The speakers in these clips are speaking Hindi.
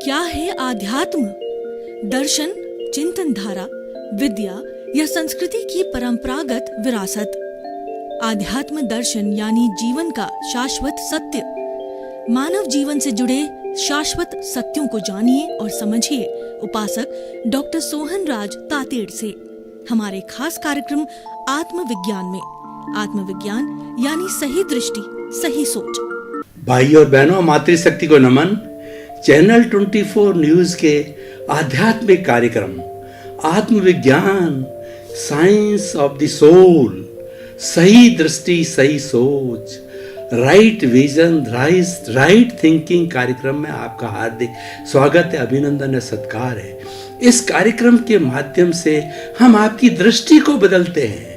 क्या है आध्यात्म? दर्शन, चिंतन धारा, विद्या या संस्कृति की परंपरागत विरासत। आध्यात्म दर्शन यानी जीवन का शाश्वत सत्य। मानव जीवन से जुड़े शाश्वत सत्यों को जानिए और समझिए उपासक डॉक्टर सोहन राज तातेड़ से हमारे खास कार्यक्रम आत्मविज्ञान में। आत्मविज्ञान यानी सही दृष्टि, सही सोच। भाई और बहनों, मातृशक्ति को नमन। चैनल 24 न्यूज के आध्यात्मिक कार्यक्रम आत्मविज्ञान, साइंस ऑफ द सोल, सही दृष्टि सही सोच, राइट विजन राइट थिंकिंग कार्यक्रम में आपका हार्दिक स्वागत है, अभिनंदन है, सत्कार है। इस कार्यक्रम के माध्यम से हम आपकी दृष्टि को बदलते हैं,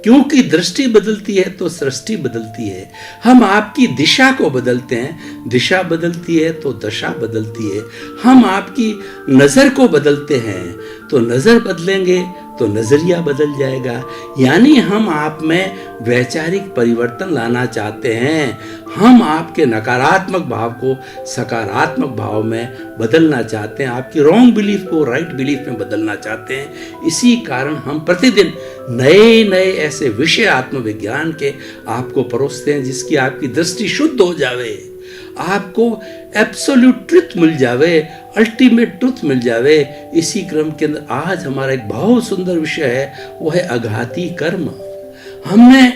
क्योंकि दृष्टि बदलती है तो सृष्टि बदलती है। हम आपकी दिशा को बदलते हैं, दिशा बदलती है तो दशा बदलती है। हम आपकी नज़र को बदलते हैं तो नज़र बदलेंगे तो नज़रिया बदल जाएगा। यानी हम आप में वैचारिक परिवर्तन लाना चाहते हैं। हम आपके नकारात्मक भाव को सकारात्मक भाव में बदलना चाहते हैं, आपकी रॉन्ग बिलीफ को राइट बिलीफ में बदलना चाहते हैं। इसी कारण हम प्रतिदिन नए नए ऐसे विषय आत्मविज्ञान के आपको परोसते हैं, जिसकी आपकी दृष्टि शुद्ध हो जावे, आपको एब्सोल्यूट ट्रुथ मिल जावे, अल्टीमेट ट्रुथ मिल जावे। इसी क्रम के अंदर आज हमारा एक बहुत सुंदर विषय है, वो है अघाती कर्म। हमने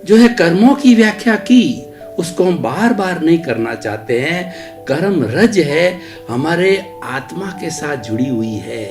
जो है कर्मों की व्याख्या की, उसको हम बार बार नहीं करना चाहते हैं। कर्म रज है, हमारे आत्मा के साथ जुड़ी हुई है,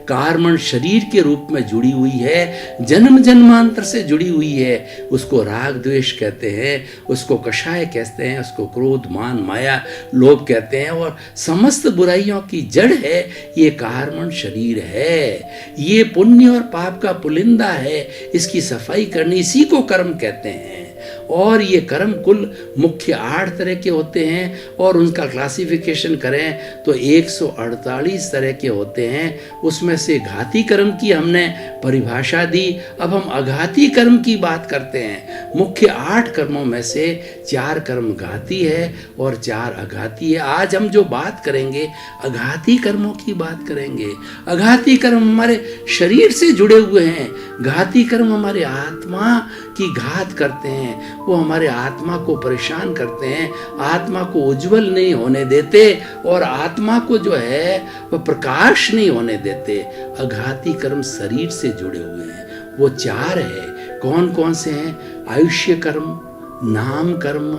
कार्मण शरीर के रूप में जुड़ी हुई है, जन्म जन्मांतर से जुड़ी हुई है। उसको राग द्वेष कहते हैं, उसको कषाय कहते हैं, उसको क्रोध मान माया लोभ कहते हैं। और समस्त बुराइयों की जड़ है ये कार्मण शरीर है। ये पुण्य और पाप का पुलिंदा है, इसकी सफाई करनी, इसी को कर्म कहते हैं। और ये कर्म कुल मुख्य 8 तरह के होते हैं, और उनका क्लासिफिकेशन करें तो 148 तरह के होते हैं। उसमें से घाती कर्म की हमने परिभाषा दी। अब हम अघाती कर्म की बात करते हैं। मुख्य 8 कर्मों में से 4 कर्म घाती है और 4 अघाती है। आज हम जो बात करेंगे अघाती कर्मों की बात करेंगे। अघाती कर्म हमारे शरीर से जुड़े हुए हैं, घाती कर्म हमारे आत्मा की घात करते हैं, वो हमारे आत्मा को परेशान करते हैं, आत्मा को उज्जवल नहीं होने देते और आत्मा को जो है वह प्रकाश नहीं होने देते। अघाती कर्म शरीर से जुड़े हुए हैं, वो 4 है। कौन कौन से हैं? आयुष्य कर्म, नाम कर्म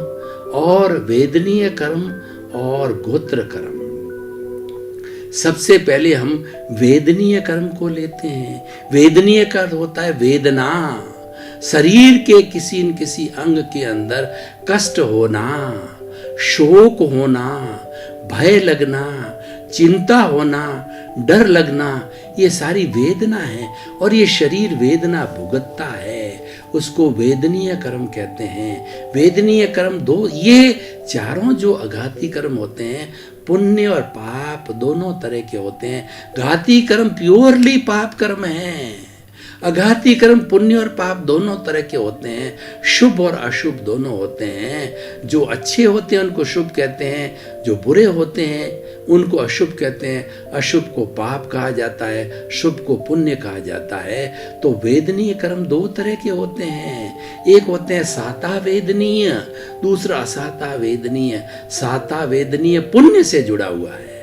और वेदनीय कर्म और गोत्र कर्म। सबसे पहले हम वेदनीय कर्म को लेते हैं। वेदनीय कर्म होता है वेदना, शरीर के किसी न किसी अंग के अंदर कष्ट होना, शोक होना, भय लगना, चिंता होना, डर लगना, ये सारी वेदना है और ये शरीर वेदना भुगतता है। उसको वेदनीय कर्म कहते हैं। वेदनीय कर्म 2, ये चारों जो अघाती कर्म होते हैं, पुण्य और पाप दोनों तरह के होते हैं। घाती कर्म प्योरली पाप कर्म है, अघाती कर्म पुण्य और पाप दोनों तरह के होते हैं। शुभ और अशुभ दोनों होते हैं। जो अच्छे होते हैं उनको शुभ कहते हैं, जो बुरे होते हैं उनको अशुभ कहते हैं। अशुभ को पाप कहा जाता है, शुभ को पुण्य कहा जाता है। तो वेदनीय कर्म 2 तरह के होते हैं। एक होते हैं साता वेदनीय, दूसरा असाता वेदनीय। साता वेदनीय पुण्य से जुड़ा हुआ है,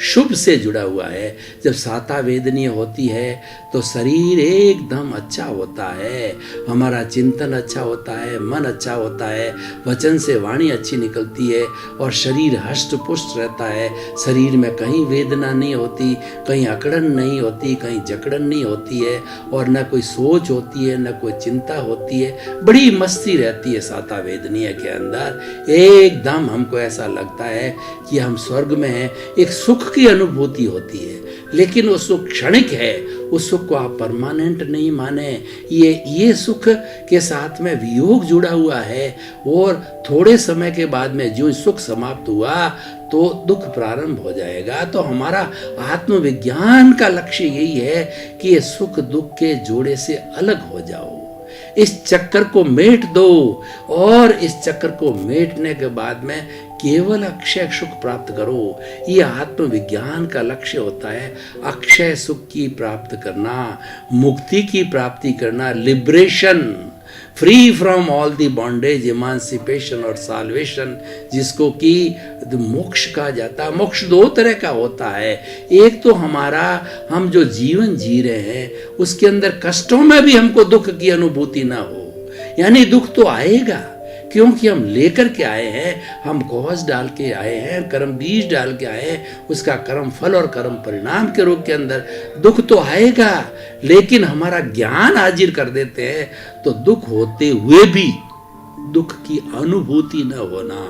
शुभ से जुड़ा हुआ है। जब साता वेदनीय होती है तो शरीर एकदम अच्छा होता है, हमारा चिंतन अच्छा होता है, मन अच्छा होता है, वचन से वाणी अच्छी निकलती है और शरीर हष्ट पुष्ट रहता है। शरीर में कहीं वेदना नहीं होती, कहीं अकड़न नहीं होती, कहीं जकड़न नहीं होती है और न कोई सोच होती है, न कोई चिंता होती है। बड़ी मस्ती रहती है साता वेदनीय के अंदर। एकदम हमको ऐसा लगता है कि हम स्वर्ग में हैं, एक सुख की अनुभूति होती है। लेकिन वो सुख क्षणिक है, उस सुख को आप परमानेंट नहीं माने। ये सुख के साथ में वियोग जुड़ा हुआ है और थोड़े समय के बाद में जो सुख समाप्त हुआ तो दुख प्रारंभ हो जाएगा। तो हमारा आत्मविज्ञान का लक्ष्य यही है कि ये सुख दुख के जोड़े से अलग हो जाओ, इस चक्कर को मेट दो। और इस चक्कर को मेटने के बाद में केवल अक्षय सुख प्राप्त करो। ये आत्मविज्ञान का लक्ष्य होता है, अक्षय सुख की प्राप्त करना, मुक्ति की प्राप्ति करना, liberation, free from all the bondage, इमांसिपेशन और साल्वेशन, जिसको कि मोक्ष कहा जाता है। मोक्ष दो तरह का होता है, एक तो हमारा हम जो जीवन जी रहे हैं उसके अंदर कष्टों में भी हमको दुख की अनुभूति ना हो, यानी दुख तो आएगा क्योंकि हम लेकर के आए हैं, हम कॉज डाल के आए हैं, कर्म बीज डाल के आए हैं, उसका कर्म फल और कर्म परिणाम के रूप के अंदर दुख तो आएगा, लेकिन हमारा ज्ञान हाजिर कर देते हैं तो दुख होते हुए भी दुख की अनुभूति न होना,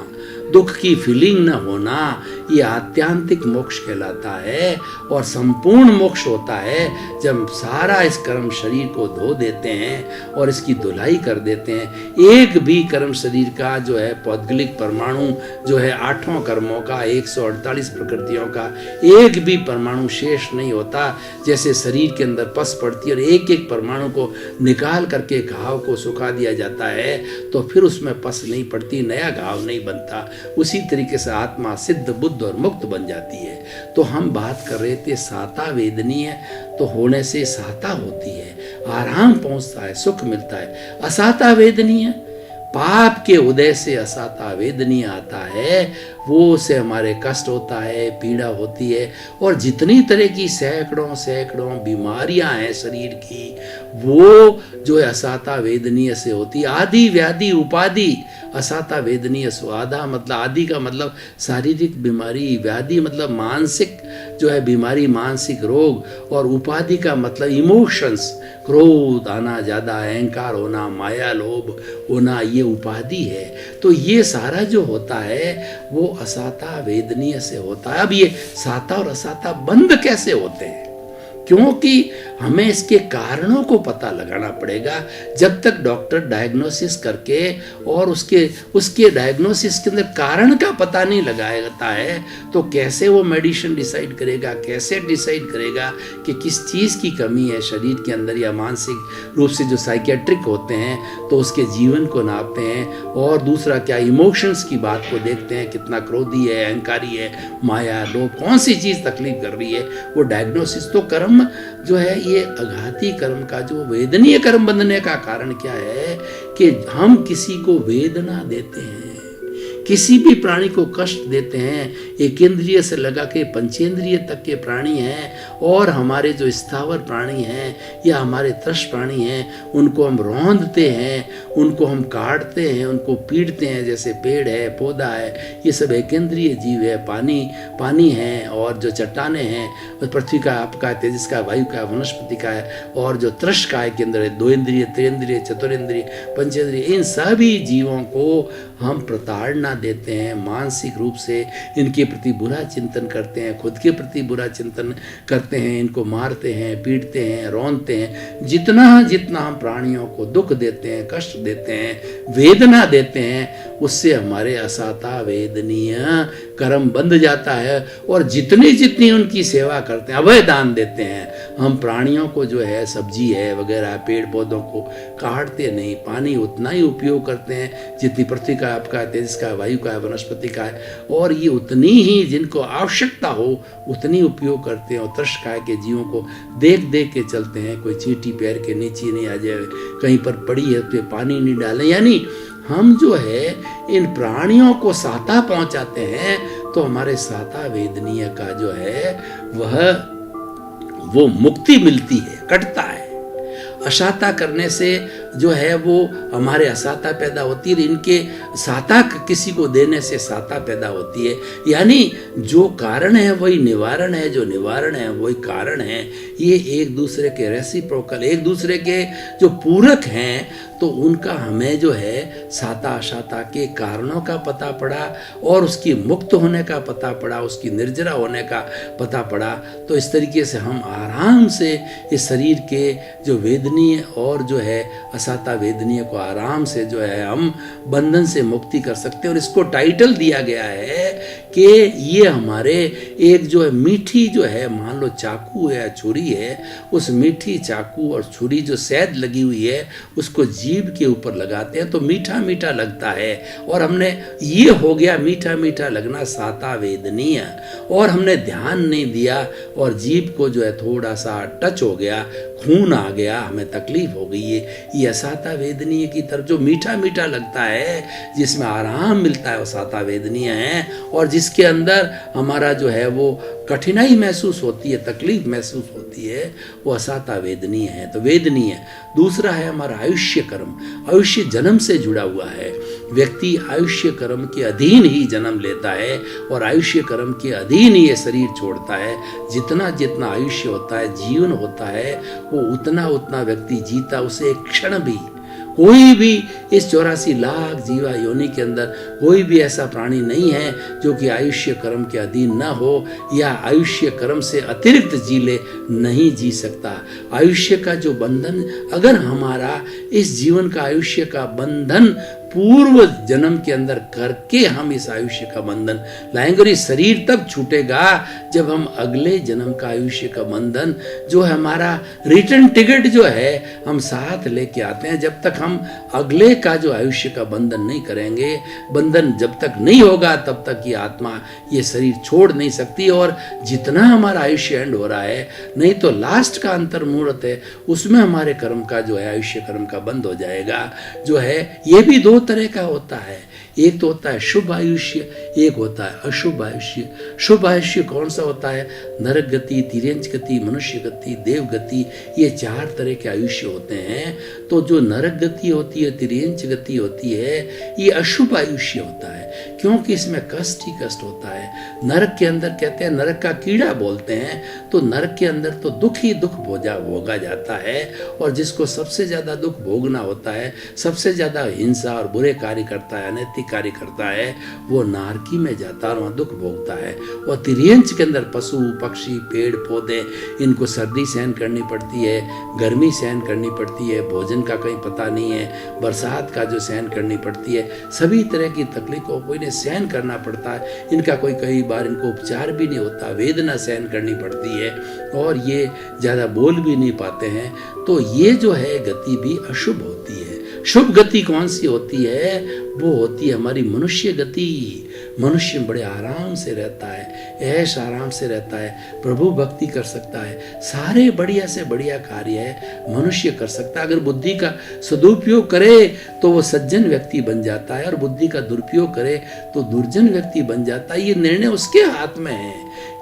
दुख की फीलिंग न होना, ये आत्यांतिक मोक्ष कहलाता है। और संपूर्ण मोक्ष होता है जब सारा इस कर्म शरीर को धो देते हैं और इसकी धुलाई कर देते हैं। एक भी कर्म शरीर का जो है पौद्गलिक परमाणु जो है 8 कर्मों का 148 प्रकृतियों का एक भी परमाणु शेष नहीं होता। जैसे शरीर के अंदर पस पड़ती है और एक एक परमाणु को निकाल करके घाव को सुखा दिया जाता है तो फिर उसमें पस नहीं पड़ती, नया घाव नहीं बनता। उसी तरीके से आत्मा सिद्ध, बुद्ध और मुक्त बन जाती है। तो हम बात कर रहे थे साता वेदनीय तो होने से साता होती है, आराम पहुंचता है, सुख मिलता है। असाता वेदनीय, पाप के उदय से असाता वेदनीय आता है, वो से हमारे कष्ट होता है, पीड़ा होती है। और जितनी तरह की सैकड़ों बीमारियां हैं शरीर की, वो जो है असाता वेदनीय से होती है। आदि व्याधि उपाधि असाता वेदनीय स्वादा, मतलब आदि का मतलब शारीरिक बीमारी, व्याधि मतलब मानसिक जो है बीमारी, मानसिक रोग, और उपाधि का मतलब इमोशंस, क्रोध आना, ज़्यादा अहंकार होना, माया लोभ होना, ये उपाधि है। तो ये सारा जो होता है वो असाता वेदनीय से होता है। अब ये साता और असाता बंद कैसे होते हैं? क्योंकि हमें इसके कारणों को पता लगाना पड़ेगा। जब तक डॉक्टर डायग्नोसिस करके और उसके डायग्नोसिस के अंदर कारण का पता नहीं लगाता है तो कैसे वो मेडिसिन डिसाइड करेगा, कैसे डिसाइड करेगा कि किस चीज़ की कमी है शरीर के अंदर, या मानसिक रूप से जो साइकेट्रिक होते हैं तो उसके जीवन को नापते हैं। और दूसरा क्या, इमोशंस की बात को देखते हैं, कितना क्रोधी है, अहंकारी है, माया लोभ, कौन सी चीज़ तकलीफ कर रही है, वो डायग्नोसिस। तो कर्म जो है ये अघाती कर्म का जो वेदनीय कर्म बंधने का कारण क्या है कि हम किसी को वेदना देते हैं, किसी भी प्राणी को कष्ट देते हैं। एक इंद्रिय से लगा के पंचेंद्रिय तक के प्राणी हैं और हमारे जो स्थावर प्राणी हैं या हमारे तृष प्राणी हैं, उनको हम रौंदते हैं, उनको हम काटते हैं, उनको पीटते हैं। जैसे पेड़ है, पौधा है, ये सब एक इंद्रिय जीव है। पानी है, और जो चट्टाने हैं, पृथ्वी का, आपका, तेजस का, वायु का, वनस्पति का है, और जो तृष काय के अंदर है, 2 इंद्रिय, 3 इंद्रिय, चतुरेंद्रिय, पंचेंद्रिय, इन सभी जीवों को हम प्रताड़ना देते हैं। मानसिक रूप से इनके प्रति बुरा चिंतन करते हैं, खुद के प्रति बुरा चिंतन करते हैं, इनको मारते हैं, पीटते हैं, रौंदते हैं। जितना जितना हम प्राणियों को दुख देते हैं, कष्ट देते हैं, वेदना देते हैं, उससे हमारे असाता वेदनीय कर्म बंध जाता है। और जितनी जितनी उनकी सेवा करते हैं, अभय दान देते हैं, हम प्राणियों को जो है सब्जी है वगैरह पेड़ पौधों को काटते नहीं, पानी उतना ही उपयोग करते हैं जितनी पृथ्वी का, आपका, तेजस का, वायु का, वनस्पति का है, और ये उतनी ही जिनको आवश्यकता हो उतनी उपयोग करते हैं। और तृष काय के जीवों को देख देख के चलते हैं, कोई चींटी पैर के नीचे नहीं आ जाए, कहीं पर पड़ी है तो पानी नहीं डालें। यानी हम जो है इन प्राणियों को साता पहुंचाते हैं तो हमारे साता वेदनीय का जो है वो मुक्ति मिलती है, कटता है। असाता करने से जो है वो हमारे असाता पैदा होती है, इनके साता किसी को देने से साता पैदा होती है। यानी जो कारण है वही निवारण है, जो निवारण है वही कारण है। ये एक दूसरे के रेसिप्रोकल, एक दूसरे के जो पूरक हैं, तो उनका हमें जो है साता असाता के कारणों का पता पड़ा और उसकी मुक्त होने का पता पड़ा, उसकी निर्जरा होने का पता पड़ा। तो इस तरीके से हम आराम से इस शरीर के जो वेदनीय और जो है असाता वेदनीय को आराम से जो है हम बंधन से मुक्ति कर सकते हैं। और इसको टाइटल दिया गया है कि ये हमारे एक जो है मीठी जो है, मान लो चाकू है या छुरी है, उस मीठी चाकू और छुरी जो शहद लगी हुई है उसको जीभ के ऊपर लगाते हैं तो मीठा मीठा लगता है। और हमने ये हो गया मीठा मीठा लगना साता वेदनीय, और हमने ध्यान नहीं दिया और जीभ को जो है थोड़ा सा टच हो गया, खून आ गया, हमें तकलीफ हो गई है। ये असाता वेदनीय की तरफ जो मीठा मीठा लगता है, जिसमें आराम मिलता है, वो साता वेदनीय है। और जिसके अंदर हमारा जो है वो कठिनाई महसूस होती है, तकलीफ महसूस होती है, वो असाता वेदनीय है। तो वेदनीय। दूसरा है हमारा आयुष्य कर्म। आयुष्य जन्म से जुड़ा हुआ है। व्यक्ति आयुष्य कर्म के अधीन ही जन्म लेता है और आयुष्य कर्म के अधीन ही ये शरीर छोड़ता है। जितना जितना आयुष्य होता है, जीवन होता है, वो उतना उतना व्यक्ति जीता, उसे एक क्षण भी, कोई भी इस 84 लाख जीवा योनि के अंदर कोई भी ऐसा प्राणी नहीं है जो कि आयुष्य कर्म के अधीन न हो या आयुष्य कर्म से अतिरिक्त जी ले, नहीं जी सकता। आयुष्य का जो बंधन, अगर हमारा इस जीवन का आयुष्य का बंधन पूर्व जन्म के अंदर करके हम इस आयुष्य का बंधन लाएंगे, और ये शरीर तब छूटेगा जब हम अगले जन्म का आयुष्य का बंधन जो है, हमारा रिटर्न टिकट जो है, हम साथ लेके आते हैं। जब तक हम अगले का जो आयुष्य का बंधन नहीं करेंगे, बंधन जब तक नहीं होगा, तब तक ये आत्मा ये शरीर छोड़ नहीं सकती। और जितना हमारा आयुष्य एंड हो रहा है, नहीं तो लास्ट का अंतर मुहूर्त है, उसमें हमारे कर्म का जो है आयुष्य कर्म का बंद हो जाएगा। जो है ये भी दो तरह का होता है। एक तो होता है शुभ आयुष्य, एक होता है अशुभ आयुष्य। शुभ आयुष्य कौन सा होता है? नरक गति, तिर्यंच गति, मनुष्य गति, देव गति, ये 4 तरह के आयुष्य होते हैं। तो जो नरक गति होती है, तिर्यंच गति होती है, ये अशुभ आयुष्य होता है, क्योंकि इसमें कष्ट ही कष्ट होता है। नरक के अंदर कहते हैं, नरक का कीड़ा बोलते हैं, तो नरक के अंदर तो दुख ही दुख भोगा जाता है। और जिसको सबसे ज्यादा दुख भोगना होता है, सबसे ज्यादा हिंसा और बुरे कार्य करता है, अनैतिक कार्य करता है, वो नारकी में जाता है और वहाँ दुख भोगता है। और तिर्यंच के अंदर पशु पक्षी पेड़ पौधे, इनको सर्दी सहन करनी पड़ती है, गर्मी सहन करनी पड़ती है, भोजन का कहीं पता नहीं है, बरसात का जो सहन करनी पड़ती है, सभी तरह की तकलीफों को इन्हें सहन करना पड़ता है। इनका कोई कई बार इनको उपचार भी नहीं होता, वेदना सहन करनी पड़ती है और ये ज़्यादा बोल भी नहीं पाते हैं। तो ये जो है गति भी अशुभ होती है। शुभ गति कौन सी होती है? वो होती है हमारी मनुष्य गति। मनुष्य बड़े आराम से रहता है, ऐश आराम से रहता है, प्रभु भक्ति कर सकता है, सारे बढ़िया से बढ़िया कार्य है मनुष्य कर सकता है। अगर बुद्धि का सदुपयोग करे तो वो सज्जन व्यक्ति बन जाता है, और बुद्धि का दुरुपयोग करे तो दुर्जन व्यक्ति बन जाता है। ये निर्णय उसके हाथ में है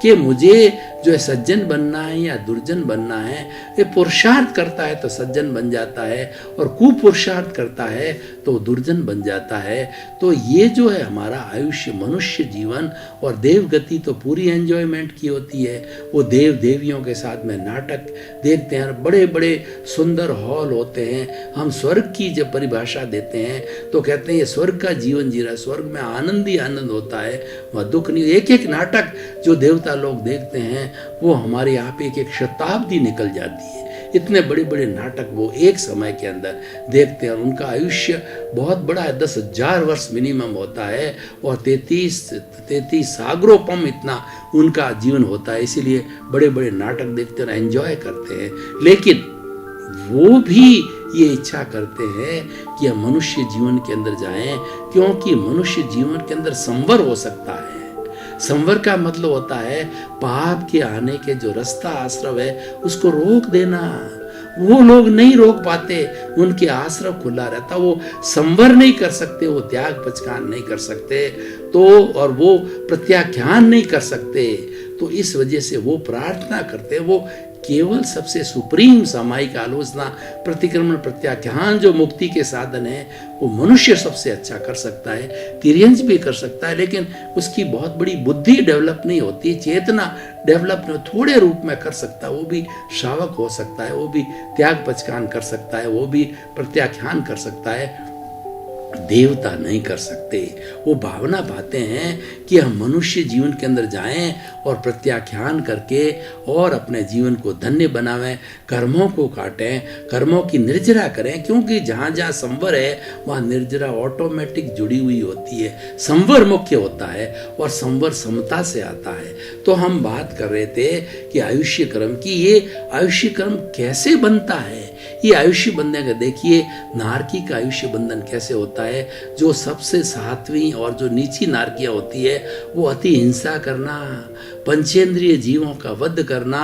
कि मुझे जो है सज्जन बनना है या दुर्जन बनना है। ये पुरुषार्थ करता है तो सज्जन बन जाता है, और कुपुरुषार्थ करता है तो दुर्जन बन जाता है। तो ये जो है हमारा आयुष्य, मनुष्य जीवन और देव गति तो पूरी एंजॉयमेंट की होती है। वो देव देवियों के साथ में नाटक देखते हैं, बड़े बड़े सुंदर हॉल होते हैं। हम स्वर्ग की जब परिभाषा देते हैं तो कहते हैं ये स्वर्ग का जीवन जी रहा है, स्वर्ग में आनंद ही आनंद होता है, वह दुख नहीं। एक एक नाटक जो देवता लोग देखते हैं वो हमारे यहाँ पे एक एक शताब्दी निकल जाती है। इतने बड़े बड़े नाटक वो एक समय के अंदर देखते हैं। उनका आयुष्य बहुत बड़ा है, 10,000 वर्ष मिनिमम होता है, और 33 सागरोपम इतना उनका जीवन होता है। इसीलिए बड़े बड़े नाटक देखते हैं, एंजॉय करते हैं। लेकिन वो भी ये इच्छा करते हैं कि हम मनुष्य जीवन के अंदर जाएं, क्योंकि मनुष्य जीवन के अंदर संवर हो सकता है। संवर का मतलब होता है पाप के आने के जो रास्ता आश्रव है उसको रोक देना। वो लोग नहीं रोक पाते, उनके आश्रव खुला रहता, वो संवर नहीं कर सकते, वो त्याग पचकान नहीं कर सकते, तो और वो प्रत्याख्यान नहीं कर सकते। तो इस वजह से वो प्रार्थना करते हैं, वो केवल सबसे सुप्रीम सामायिक आलोचना, प्रतिक्रमण, प्रत्याख्यान जो मुक्ति के साधन है, वो मनुष्य सबसे अच्छा कर सकता है। तिर्यंच भी कर सकता है, लेकिन उसकी बहुत बड़ी बुद्धि डेवलप नहीं होती, चेतना डेवलप नहीं, थोड़े रूप में कर सकता है। वो भी श्रावक हो सकता है, वो भी त्याग पचकान कर सकता है, वो भी प्रत्याख्यान कर सकता है। देवता नहीं कर सकते। वो भावना पाते हैं कि हम मनुष्य जीवन के अंदर जाएं और प्रत्याख्यान करके और अपने जीवन को धन्य बनावें, कर्मों को काटें, कर्मों की निर्जरा करें, क्योंकि जहाँ जहाँ संवर है वहाँ निर्जरा ऑटोमेटिक जुड़ी हुई होती है। संवर मुख्य होता है और संवर समता से आता है। तो हम बात कर रहे थे कि आयुष्य कर्म की, ये आयुष्य कर्म कैसे बनता है। ये आयुष्य बनने का देखिए, नारकी का आयुष्य बंधन कैसे होता है। जो सबसे सात्वीं और जो नीची नारकियां होती है वो अति हिंसा करना, पंचेंद्रिय जीवों का वध करना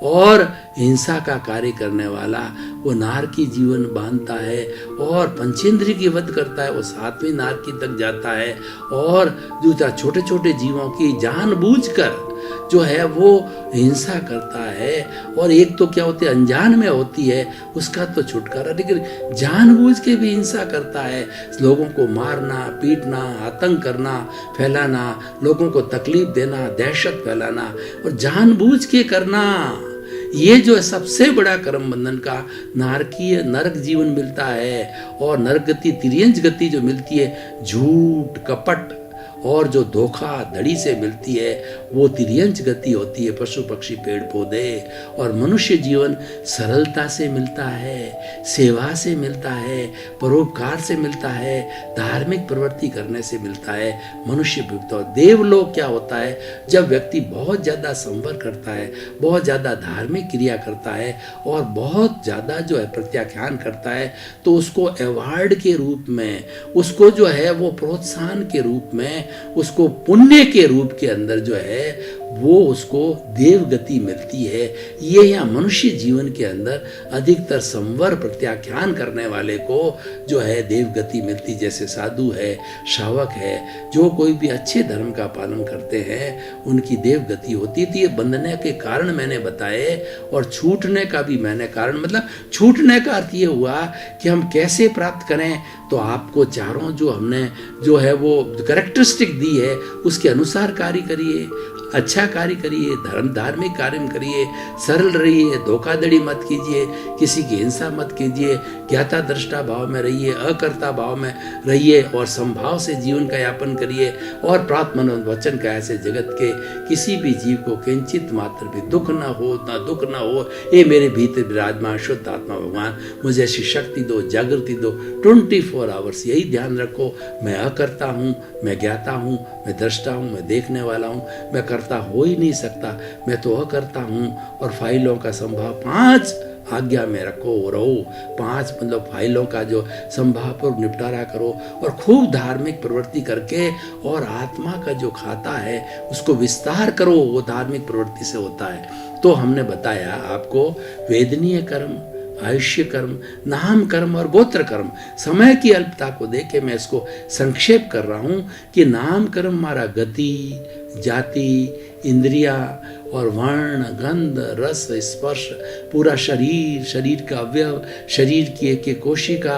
और हिंसा का कार्य करने वाला वो नारकी जीवन बांधता है और पंचेंद्रिय की वध करता है, वो सातवीं नारकी तक जाता है। और जो छोटे छोटे जीवों की जानबूझकर जो है वो हिंसा करता है, और एक तो क्या होती है अनजान में होती है उसका तो छुटकारा, लेकिन जानबूझ के भी हिंसा करता है, लोगों को मारना, पीटना, आतंक करना, फैलाना, लोगों को तकलीफ देना, दहशत फैलाना और जानबूझ के करना। ये जो है सबसे बड़ा कर्म बंधन का नारकीय नरक जीवन मिलता है। और नरक गति, तिर्यंच गति जो मिलती है झूठ, कपट और जो धोखा धड़ी से मिलती है वो तिर्यंच गति होती है। पशु पक्षी पेड़ पौधे और मनुष्य जीवन सरलता से मिलता है, सेवा से मिलता है, परोपकार से मिलता है, धार्मिक प्रवृत्ति करने से मिलता है। मनुष्य भुक्त और देवलोक क्या होता है, जब व्यक्ति बहुत ज़्यादा संवर करता है, बहुत ज़्यादा धार्मिक क्रिया करता है और बहुत ज़्यादा जो है प्रत्याख्यान करता है, तो उसको अवार्ड के रूप में, उसको जो है वो प्रोत्साहन के रूप में, उसको पुण्य के रूप के अंदर जो है वो उसको देव गति मिलती है। ये यहाँ मनुष्य जीवन के अंदर अधिकतर संवर प्रत्याख्यान करने वाले को जो है देव गति मिलती। जैसे साधु है, श्रावक है, जो कोई भी अच्छे धर्म का पालन करते हैं उनकी देव गति होती थी। ये बंधने के कारण मैंने बताए और छूटने का भी मैंने कारण, मतलब छूटने का अर्थ ये हुआ कि हम कैसे प्राप्त करें। तो आपको चारों जो हमने जो है वो कैरेक्टरिस्टिक दी है उसके अनुसार कार्य करिए, अच्छा कार्य करिए, धार्मिक कार्य करिए, सरल रहिए, धोखाधड़ी मत कीजिए, किसी की हिंसा मत कीजिए, ज्ञाता दृष्टा भाव में रहिए, अकर्ता भाव में रहिए और संभाव से जीवन का यापन करिए। और प्राप्त मन वचन का ऐसे जगत के किसी भी जीव को किंचित मात्र भी दुख न हो, ना दुख न हो। ये मेरे भीतर विराजमान शुद्ध आत्मा भगवान मुझे ऐसी शक्ति दो, जागृति दो 24 आवर्स। यही ध्यान रखो, मैं अकर्ता हूँ, मैं ज्ञाता हूँ, मैं दृष्टा हूँ, मैं देखने वाला हूँ, मैं करता हो ही नहीं सकता, मैं तो अकर्ता हूँ। और फाइलों का संभाव 5 आज्ञा में रखो, रहो 5 मतलब फाइलों का जो संभाव पर निपटारा करो और खूब धार्मिक प्रवृत्ति करके और आत्मा का जो खाता है उसको विस्तार करो, वो धार्मिक प्रवृत्ति से होता है। तो हमने बताया आपको वेदनीय कर्म, आयुष्य कर्म, नाम कर्म और गोत्र कर्म। समय की अल्पता को देख के मैं इसको संक्षेप कर रहा हूँ कि नाम कर्म हमारा गति, जाति, इंद्रिया और वर्ण, गंध, रस, स्पर्श, पूरा शरीर, शरीर का अवयव, शरीर की एक कोशिका,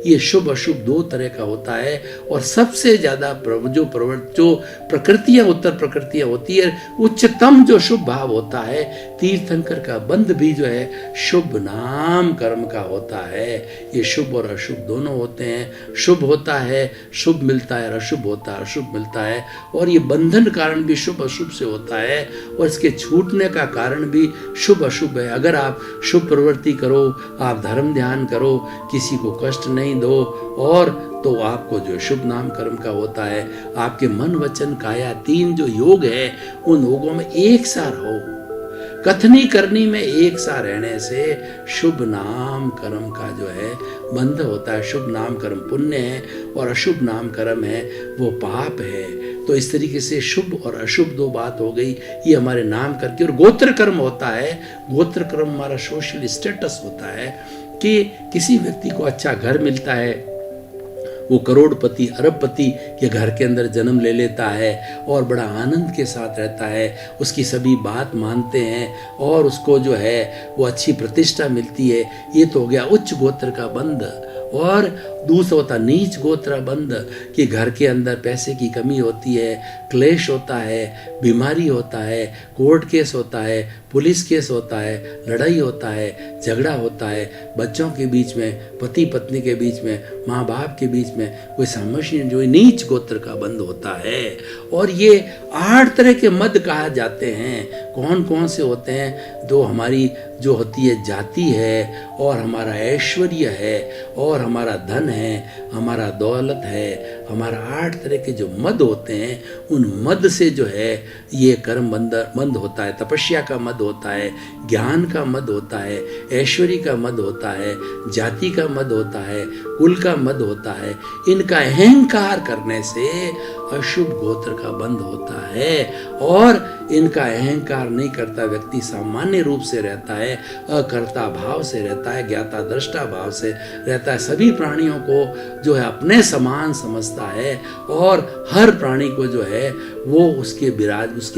ये शुभ अशुभ 2 तरह का होता है। और सबसे ज़्यादा जो प्रकृतियाँ, उत्तर प्रकृतियाँ होती है, उच्चतम जो शुभ भाव होता है, तीर्थंकर का बंध भी जो है शुभ नाम कर्म का होता है। ये शुभ और अशुभ दोनों होते हैं। शुभ होता है, शुभ मिलता है, और अशुभ होता है, अशुभ मिलता है। और ये बंधन कारण भी शुभ अशुभ से होता है और इसके छूटने का कारण भी शुभ अशुभ है। अगर आप शुभ प्रवृत्ति करो, आप धर्म ध्यान करो, किसी को कष्ट नहीं दो, और तो आपको जो शुभ नाम कर्म का होता है, आपके मन वचन काया 3 जो योग है उन योगों में एक सा रहो, कथनी करनी में एक सा रहने से शुभ नाम कर्म का जो है बंध होता है। शुभ नाम कर्म पुण्य है और अशुभ नाम कर्म है वो पाप है। तो इस तरीके से शुभ और अशुभ 2 बात हो गई, ये हमारे नाम करके। और गोत्र कर्म होता है, गोत्र कर्म हमारा सोशल स्टेटस होता है कि किसी व्यक्ति को अच्छा घर मिलता है, वो करोड़पति अरबपति के घर के अंदर जन्म ले लेता है और बड़ा आनंद के साथ रहता है, उसकी सभी बात मानते हैं और उसको जो है वो अच्छी प्रतिष्ठा मिलती है। ये तो हो गया उच्च गोत्र का बंध। और दूसरा होता नीच गोत्र बंध कि घर के अंदर पैसे की कमी होती है, क्लेश होता है, बीमारी होता है, कोर्ट केस होता है, पुलिस केस होता है, लड़ाई होता है, झगड़ा होता है, बच्चों के बीच में, पति पत्नी के बीच में, माँ बाप के बीच में, कोई सामर्थ्य जो नीच गोत्र का बंद होता है। और ये 8 तरह के मद कहा जाते हैं। कौन कौन से होते हैं? तो हमारी जो होती है जाति है, और हमारा ऐश्वर्य है, और हमारा धन है, हमारा दौलत है, हमारा 8 तरह के जो मद होते हैं, उन मद से जो है ये कर्म बंद होता है। तपस्या का मद होता है, ज्ञान का मद होता है, ऐश्वर्य का मद होता है, जाति का मद होता है, कुल का मद होता है। इनका अहंकार करने से अशुभ गोत्र का बंध होता है। और इनका अहंकार नहीं करता व्यक्ति सामान्य रूप से रहता है, अकर्ता भाव से रहता है, ज्ञाता दृष्टा भाव से रहता है। सभी प्राणियों को जो है अपने समान समझता है, और हर प्राणी को जो है वो उसके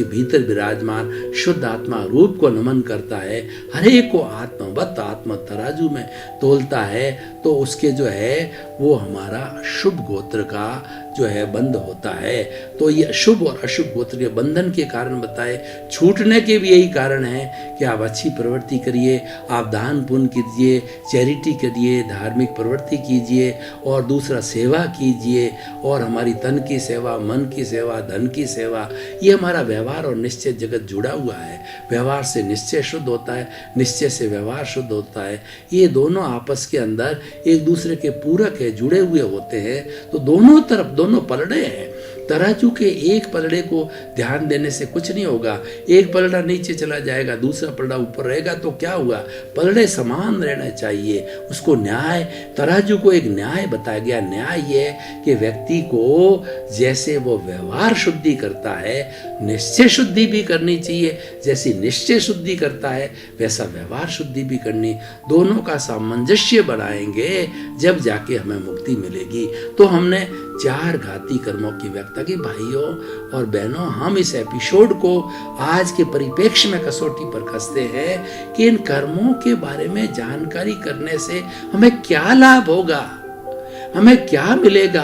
भीतर विराजमान शुद्ध आत्मा रूप को नमन करता है। हर एक को आत्मवत आत्म तराजू में तोलता है। तो उसके जो है वो हमारा शुभ गोत्र का जो है बंध होता है। तो ये शुभ और अशुभ गोत्र के बंधन के कारण बताए, छूटने के भी यही कारण है कि आप अच्छी प्रवृत्ति करिए, आप दान पुण्य कीजिए, चैरिटी करिए, धार्मिक प्रवृत्ति कीजिए, और दूसरा सेवा कीजिए, और हमारी तन की सेवा, मन की सेवा, धन की सेवा, ये हमारा व्यवहार और निश्चय जगत जुड़ा हुआ है। व्यवहार से निश्चय शुद्ध होता है, निश्चय से व्यवहार शुद्ध होता है। ये दोनों आपस के अंदर एक दूसरे के पूरक है, जुड़े हुए होते हैं। तो दोनों तरफ दोनों पलड़े हैं। तराजू के एक पलड़े को ध्यान देने से कुछ नहीं होगा। एक पलड़ा नीचे चला जाएगा, दूसरा पलड़ा ऊपर रहेगा, तो क्या हुआ? पलड़े समान रहना चाहिए। उसको न्याय, तराजू को एक न्याय बताया गया। न्याय ये कि व्यक्ति को जैसे वो व्यवहार शुद्धि करता है, निश्चय शुद्धि भी करनी चाहिए। जैसी निश्चय शुद्धि करता है वैसा व्यवहार शुद्धि भी करनी। दोनों का सामंजस्य बनाएंगे, जब जाके हमें मुक्ति मिलेगी। तो हमने 4 घाती कर्मों की व्याख्या की। भाइयों और बहनों, हम इस एपिसोड को आज के परिप्रेक्ष्य में कसौटी पर कसते हैं कि इन कर्मों के बारे में जानकारी करने से हमें क्या लाभ होगा, हमें क्या मिलेगा।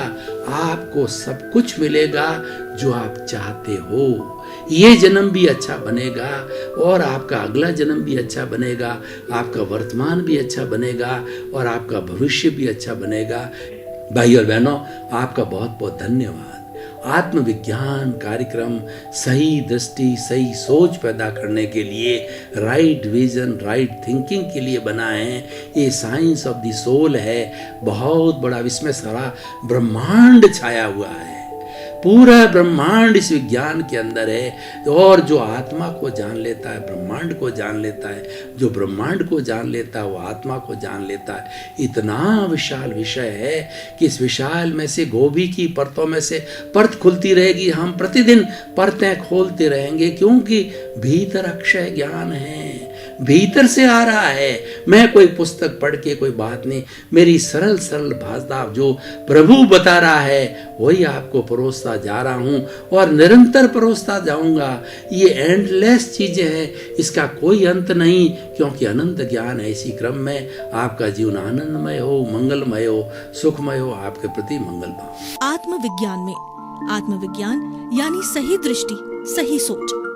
आपको सब कुछ मिलेगा जो आप चाहते हो। ये जन्म भी अच्छा बनेगा, और आपका अगला जन्म भी अच्छा बनेगा, आपका वर्तमान भी अच्छा बनेगा, और आपका भविष्य भी अच्छा बनेगा। भाई और बहनों, आपका बहुत बहुत धन्यवाद। आत्मविज्ञान कार्यक्रम सही दृष्टि, सही सोच पैदा करने के लिए, राइट विजन, राइट थिंकिंग के लिए बना है। ये साइंस ऑफ द सोल है। बहुत बड़ा, इसमें सारा ब्रह्मांड छाया हुआ है। पूरा ब्रह्मांड इस विज्ञान के अंदर है। और जो आत्मा को जान लेता है ब्रह्मांड को जान लेता है, जो ब्रह्मांड को जान लेता है वो आत्मा को जान लेता है। इतना विशाल विषय है कि इस विशाल में से, गोभी की परतों में से परत खुलती रहेगी। हम प्रतिदिन परतें खोलते रहेंगे, क्योंकि भीतर अक्षय ज्ञान है, भीतर से आ रहा है। मैं कोई पुस्तक पढ़ के कोई बात नहीं, मेरी सरल सरल भाषा जो प्रभु बता रहा है वही आपको परोसता जा रहा हूं, और निरंतर परोसता जाऊंगा। ये एंडलेस चीजें हैं, इसका कोई अंत नहीं, क्योंकि अनंत ज्ञान है। इसी क्रम में आपका जीवन आनंदमय हो, मंगलमय हो, सुखमय हो। आपके प्रति मंगल भाव। आत्मविज्ञान में आत्मविज्ञान यानी सही दृष्टि, सही सोच।